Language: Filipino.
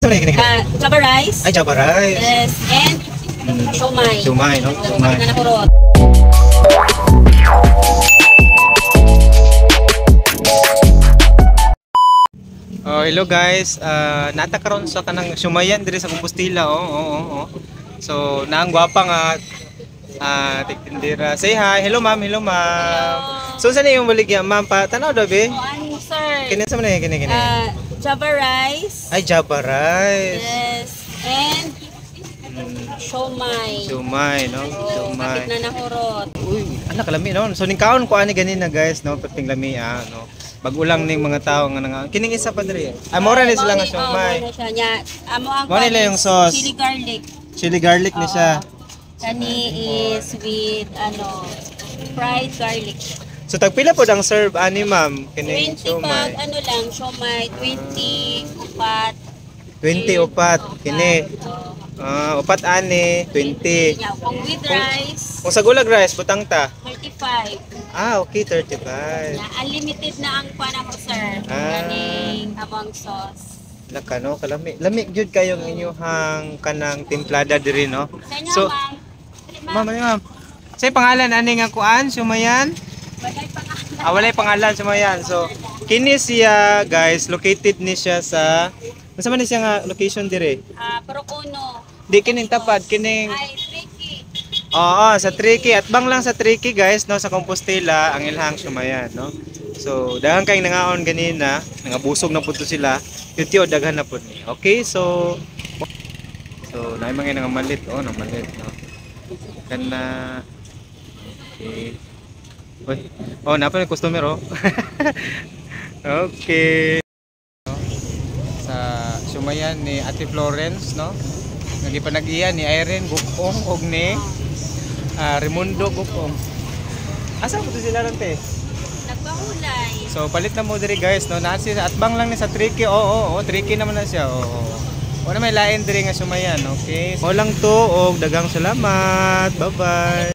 Java rice. Ay, Java rice. Yes, and siomai. Siomai, no? Siomai. Na nakurot. Oh, hello guys. Nata karon sa kanang siumayan diri sa Compostela. So, naang gwapa nga tiktindera. Say hi. Hello ma'am, hello ma'am. So saan yung baligya ma'am pa? Tanaw daw be? Ano sir? Kini sa man kini. Java rice. Ay, Java rice. Yes, and siomai. Siomai, no? Siomai. Kapit na nahurot. Uy, anak lami no. So ning kaon ko ani ganina guys, no? Perting lami no. Bagulang ning mga tao nga nga. Kining isa pa diri. Ay mora ni sila nga siomai. Mora siya nya. Amo ang mo nila yung sauce. chili garlic. Chili garlic ni siya. Kani is with fried garlic. So tagpila po ang serve ani ma'am kining 20 siomai. pag ano lang, siomai 20 upat. 20 upat kini. Upat ani 20. Kung with rice, Kung sa gulag rice butang ta. 35. Okay, 35. Unlimited na ang pana ko sir. Kaning abang sauce. Laka no, kalami. Lami gyud kayong inyuhang kanang timplada diri no. So, ma'am. Say pangalan ani nga kuan sumayan? Walay pangalan sumayan. So, kini siya guys, located ni siya sa unsa man ni siya nga location dire? Procuno. Di kining tapad kining Ay, tricky. Oo, sa Tricky. At bang lang sa Tricky guys, no, sa Compostela, ang ilhang sumayan, no. So, daghan kayong nangaon ganina, nangabusog na punto sila. Yung daghan na po ni. Okay, so naay mga nangamalit, nangamalit, no. Kana okay. Uy. Napa yung customer, Okay. Sa sumayan ni Ate Florence, no. Nagipanag-iya ni Irene Gupong og ni Raimundo Gupong. Asa mo sila ron te? Nagpahulay. So palit na mo diri guys, no. Nasi atbang lang ni sa Tricky. Tricky naman na siya. Wala may lain diri nga sumayan, okay? Mo lang to og dagang salamat. Bye-bye.